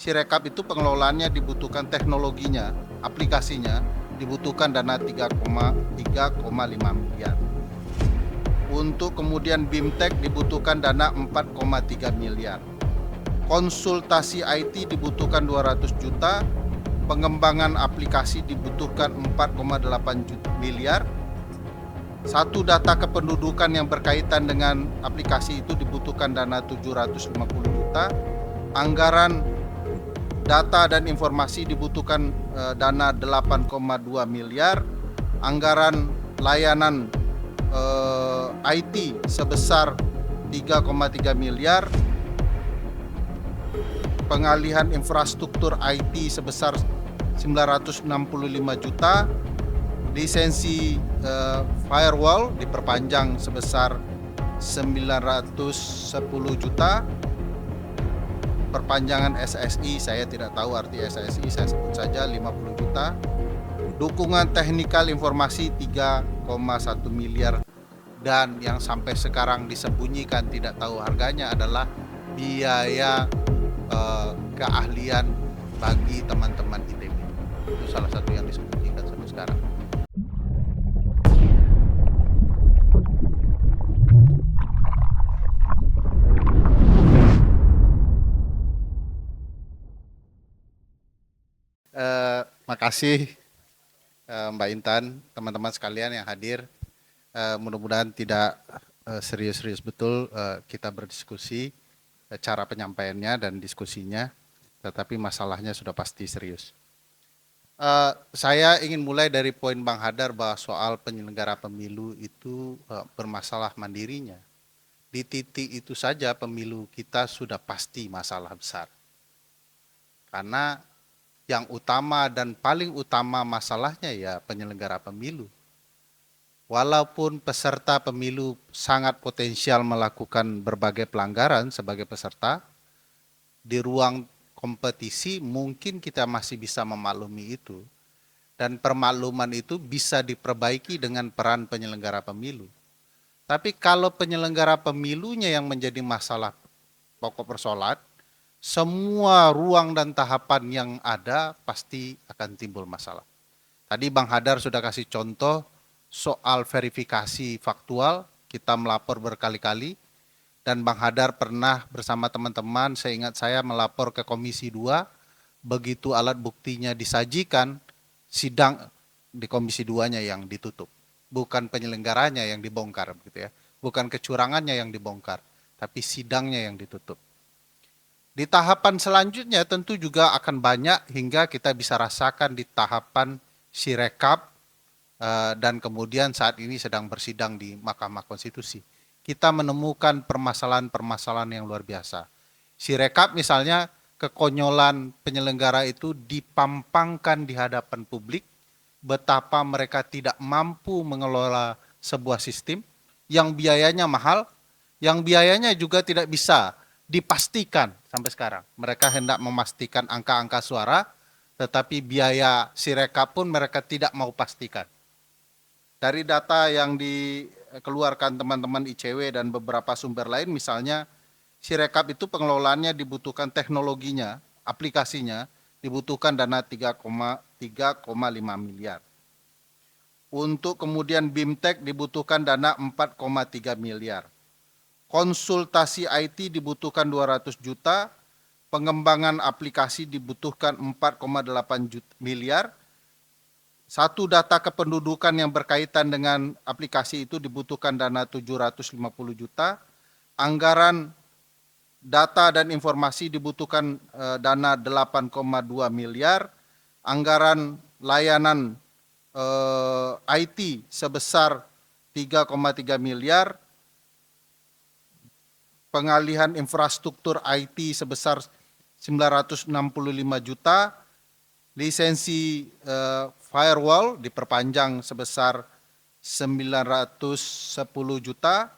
Sirekap itu pengelolaannya dibutuhkan teknologinya, aplikasinya dibutuhkan dana 3,5 miliar. Untuk kemudian BIMTEK dibutuhkan dana 4,3 miliar. Konsultasi IT dibutuhkan 200 juta, pengembangan aplikasi dibutuhkan 4,8 miliar. Satu data kependudukan yang berkaitan dengan aplikasi itu dibutuhkan dana 750 juta. Anggaran data dan informasi dibutuhkan dana 8,2 miliar. Anggaran layanan IT sebesar 3,3 miliar. Pengalihan infrastruktur IT sebesar 965 juta. Lisensi firewall diperpanjang sebesar 910 juta. Perpanjangan SSI, saya tidak tahu arti SSI, saya sebut saja 50 juta. Dukungan teknikal informasi 3,1 miliar. Dan yang sampai sekarang disembunyikan tidak tahu harganya adalah biaya keahlian bagi teman-teman ITB. Itu salah satu yang disembunyikan sampai sekarang. Makasih Mbak Intan, teman-teman sekalian yang hadir. Mudah-mudahan tidak serius-serius betul kita berdiskusi cara penyampaiannya dan diskusinya, tetapi masalahnya sudah pasti serius. Saya ingin mulai dari poin Bang Hadar bahwa soal penyelenggara pemilu itu bermasalah mandirinya. Di titik itu saja pemilu kita sudah pasti masalah besar. Karena yang utama dan paling utama masalahnya ya penyelenggara pemilu. Walaupun peserta pemilu sangat potensial melakukan berbagai pelanggaran sebagai peserta, di ruang kompetisi mungkin kita masih bisa memaklumi itu. Dan permakluman itu bisa diperbaiki dengan peran penyelenggara pemilu. Tapi kalau penyelenggara pemilunya yang menjadi masalah pokok persoalan, semua ruang dan tahapan yang ada pasti akan timbul masalah. Tadi Bang Hadar sudah kasih contoh soal verifikasi faktual, kita melapor berkali-kali, dan Bang Hadar pernah bersama teman-teman, seingat saya melapor ke Komisi 2, begitu alat buktinya disajikan, sidang di Komisi 2-nya yang ditutup, bukan penyelenggaranya yang dibongkar, begitu ya, bukan kecurangannya yang dibongkar, tapi sidangnya yang ditutup. Di tahapan selanjutnya tentu juga akan banyak hingga kita bisa rasakan di tahapan Sirekap dan kemudian saat ini sedang bersidang di Mahkamah Konstitusi. Kita menemukan permasalahan-permasalahan yang luar biasa. Sirekap misalnya kekonyolan penyelenggara itu dipampangkan di hadapan publik, betapa mereka tidak mampu mengelola sebuah sistem yang biayanya mahal, yang biayanya juga tidak bisa dipastikan sampai sekarang. Mereka hendak memastikan angka-angka suara, tetapi biaya Sirekap pun mereka tidak mau pastikan. Dari data yang dikeluarkan teman-teman ICW dan beberapa sumber lain, misalnya Sirekap itu pengelolaannya dibutuhkan teknologinya, aplikasinya, dibutuhkan dana 3,5 miliar. Untuk kemudian BIMTEK dibutuhkan dana 4,3 miliar. Konsultasi IT dibutuhkan 200 juta, pengembangan aplikasi dibutuhkan 4,8 miliar. Satu data kependudukan yang berkaitan dengan aplikasi itu dibutuhkan dana 750 juta. Anggaran data dan informasi dibutuhkan dana 8,2 miliar. Anggaran layanan IT sebesar 3,3 miliar. Pengalihan infrastruktur IT sebesar 965 juta, lisensi firewall diperpanjang sebesar 910 juta,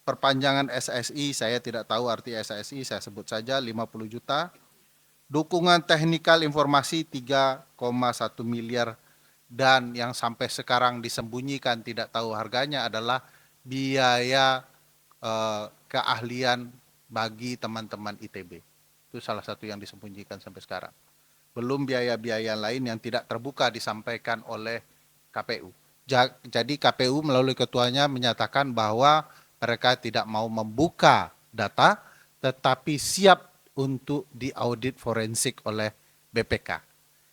perpanjangan SSI, saya tidak tahu arti SSI, saya sebut saja 50 juta, dukungan teknikal informasi 3,1 miliar, dan yang sampai sekarang disembunyikan tidak tahu harganya adalah biaya keahlian bagi teman-teman ITB. Itu salah satu yang disembunyikan sampai sekarang. Belum biaya-biaya lain yang tidak terbuka disampaikan oleh KPU. Jadi KPU melalui ketuanya menyatakan bahwa mereka tidak mau membuka data, tetapi siap untuk diaudit forensik oleh BPK.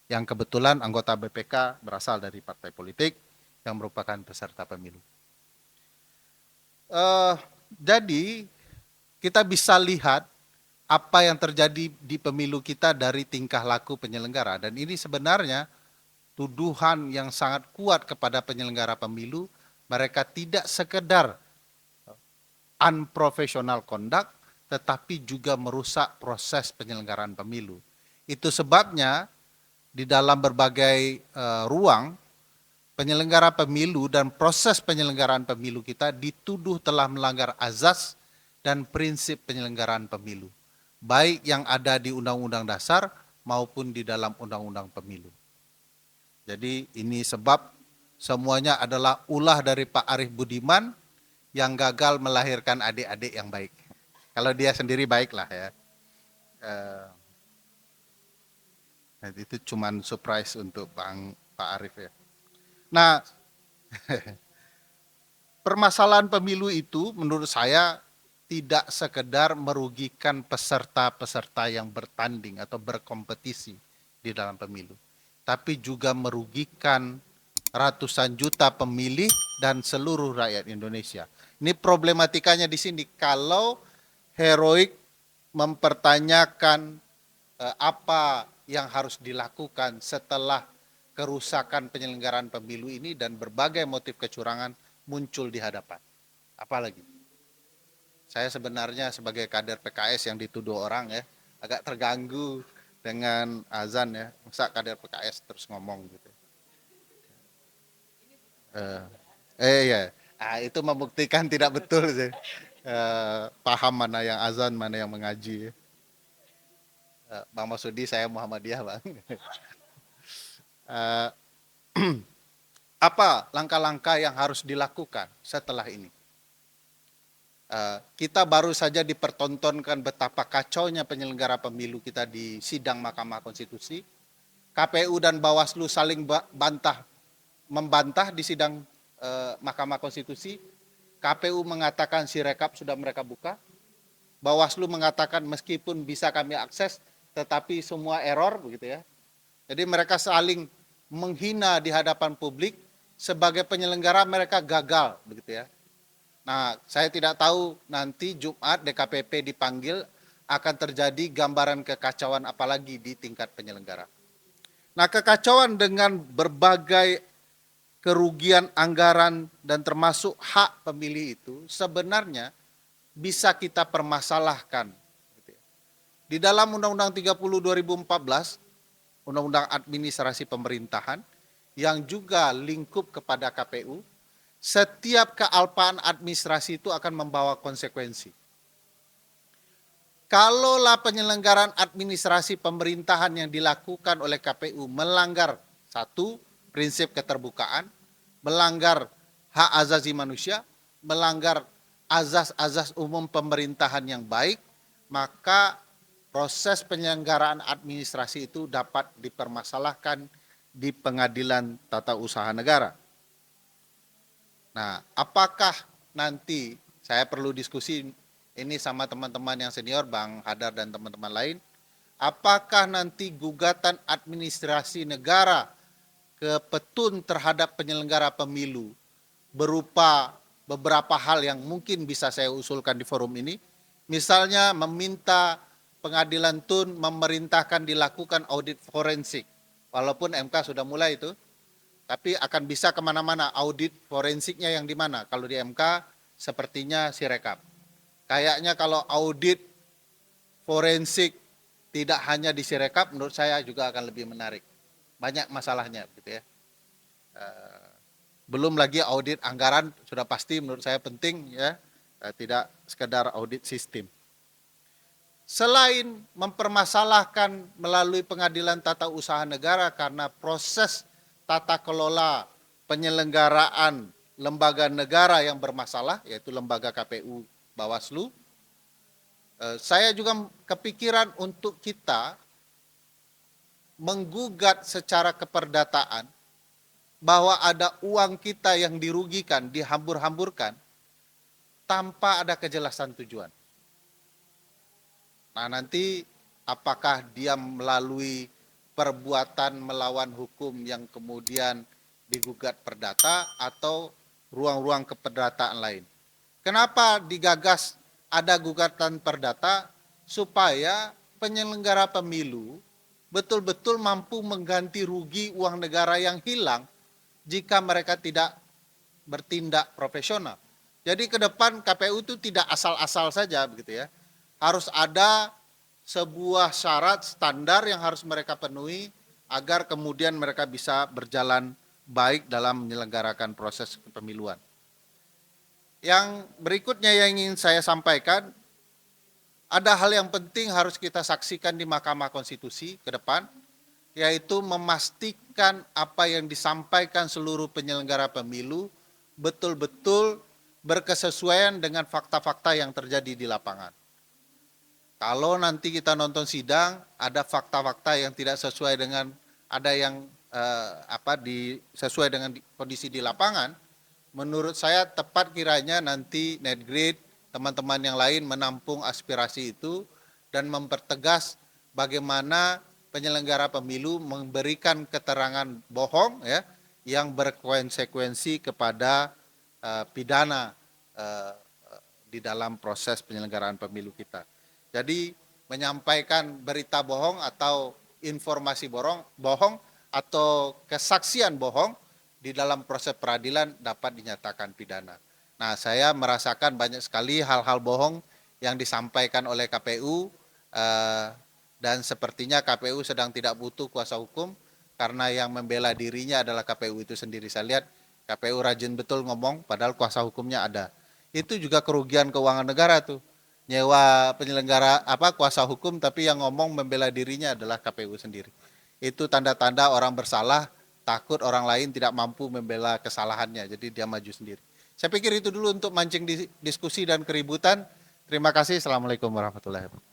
Yang kebetulan anggota BPK berasal dari partai politik yang merupakan peserta pemilu. Jadi kita bisa lihat apa yang terjadi di pemilu kita dari tingkah laku penyelenggara. Dan ini sebenarnya tuduhan yang sangat kuat kepada penyelenggara pemilu. Mereka tidak sekedar unprofessional conduct, tetapi juga merusak proses penyelenggaraan pemilu. Itu sebabnya di dalam berbagai ruang, penyelenggara pemilu dan proses penyelenggaraan pemilu kita dituduh telah melanggar azas dan prinsip penyelenggaraan pemilu, baik yang ada di Undang-Undang Dasar maupun di dalam Undang-Undang Pemilu. Jadi ini sebab semuanya adalah ulah dari Pak Arief Budiman yang gagal melahirkan adik-adik yang baik. Kalau dia sendiri baiklah ya. Itu cuman surprise untuk Pak Arief ya. Nah, permasalahan pemilu itu menurut saya tidak sekedar merugikan peserta-peserta yang bertanding atau berkompetisi di dalam pemilu, tapi juga merugikan ratusan juta pemilih dan seluruh rakyat Indonesia. Ini problematikanya di sini. Kalau heroik mempertanyakan apa yang harus dilakukan setelah kerusakan penyelenggaraan pemilu ini dan berbagai motif kecurangan muncul di hadapan. Apalagi saya sebenarnya sebagai kader PKS yang dituduh orang ya, agak terganggu dengan azan ya. Masa kader PKS terus ngomong gitu. Ya, itu membuktikan tidak betul sih. Paham mana yang azan, mana yang mengaji. Bang Masudi, saya Muhammadiyah, Bang. Apa langkah-langkah yang harus dilakukan setelah ini? Kita baru saja dipertontonkan betapa kacaunya penyelenggara pemilu kita di sidang Mahkamah Konstitusi. KPU dan Bawaslu saling membantah di sidang Mahkamah Konstitusi. KPU mengatakan Sirekap sudah mereka buka. Bawaslu mengatakan meskipun bisa kami akses, tetapi semua error begitu ya. Jadi mereka saling menghina di hadapan publik. Sebagai penyelenggara mereka gagal begitu ya. Nah, saya tidak tahu nanti Jumat DKPP dipanggil akan terjadi gambaran kekacauan apalagi di tingkat penyelenggara. Nah, kekacauan dengan berbagai kerugian anggaran dan termasuk hak pemilih itu sebenarnya bisa kita permasalahkan. Di dalam Undang-Undang 30 2014, Undang-Undang Administrasi Pemerintahan, yang juga lingkup kepada KPU, setiap kealpaan administrasi itu akan membawa konsekuensi. Kalaulah penyelenggaraan administrasi pemerintahan yang dilakukan oleh KPU melanggar satu, prinsip keterbukaan, melanggar hak asasi manusia, melanggar azas-azas umum pemerintahan yang baik, maka proses penyelenggaraan administrasi itu dapat dipermasalahkan di Pengadilan Tata Usaha Negara. Nah, apakah nanti saya perlu diskusi ini sama teman-teman yang senior, Bang Hadar dan teman-teman lain, apakah nanti gugatan administrasi negara ke petun terhadap penyelenggara pemilu berupa beberapa hal yang mungkin bisa saya usulkan di forum ini, misalnya meminta Pengadilan TUN memerintahkan dilakukan audit forensik, walaupun MK sudah mulai itu, tapi akan bisa kemana-mana. Audit forensiknya yang di mana? Kalau di MK sepertinya Sirekap. Kayaknya kalau audit forensik tidak hanya di Sirekap, menurut saya juga akan lebih menarik. Banyak masalahnya, gitu ya. Belum lagi audit anggaran sudah pasti menurut saya penting ya, tidak sekedar audit sistem. Selain mempermasalahkan melalui Pengadilan Tata Usaha Negara karena proses tata kelola penyelenggaraan lembaga negara yang bermasalah, yaitu lembaga KPU, Bawaslu, Saya juga kepikiran untuk kita menggugat secara keperdataan bahwa ada uang kita yang dirugikan, dihambur-hamburkan tanpa ada kejelasan tujuan. Nah, nanti apakah dia melalui perbuatan melawan hukum yang kemudian digugat perdata atau ruang-ruang keperdataan lain. Kenapa digagas ada gugatan perdata? Supaya penyelenggara pemilu betul-betul mampu mengganti rugi uang negara yang hilang jika mereka tidak bertindak profesional. Jadi ke depan KPU itu tidak asal-asal saja begitu ya. Harus ada sebuah syarat standar yang harus mereka penuhi agar kemudian mereka bisa berjalan baik dalam menyelenggarakan proses kepemiluan. Yang berikutnya yang ingin saya sampaikan, ada hal yang penting harus kita saksikan di Mahkamah Konstitusi ke depan, yaitu memastikan apa yang disampaikan seluruh penyelenggara pemilu betul-betul berkesesuaian dengan fakta-fakta yang terjadi di lapangan. Kalau nanti kita nonton sidang, ada fakta-fakta yang tidak sesuai dengan, ada yang sesuai dengan kondisi di lapangan, menurut saya tepat kiranya nanti Netgrid, teman-teman yang lain menampung aspirasi itu dan mempertegas bagaimana penyelenggara pemilu memberikan keterangan bohong ya yang berkonsekuensi kepada pidana di dalam proses penyelenggaraan pemilu kita. Jadi menyampaikan berita bohong atau informasi bohong atau kesaksian bohong di dalam proses peradilan dapat dinyatakan pidana. Nah, saya merasakan banyak sekali hal-hal bohong yang disampaikan oleh KPU dan sepertinya KPU sedang tidak butuh kuasa hukum karena yang membela dirinya adalah KPU itu sendiri. Saya lihat KPU rajin betul ngomong padahal kuasa hukumnya ada. Itu juga kerugian keuangan negara tuh. Nyewa penyelenggara kuasa hukum tapi yang ngomong membela dirinya adalah KPU sendiri. Itu tanda-tanda orang bersalah, takut orang lain tidak mampu membela kesalahannya, jadi dia maju sendiri. Saya pikir itu dulu untuk mancing diskusi dan keributan. Terima kasih. Assalamualaikum warahmatullahi wabarakatuh.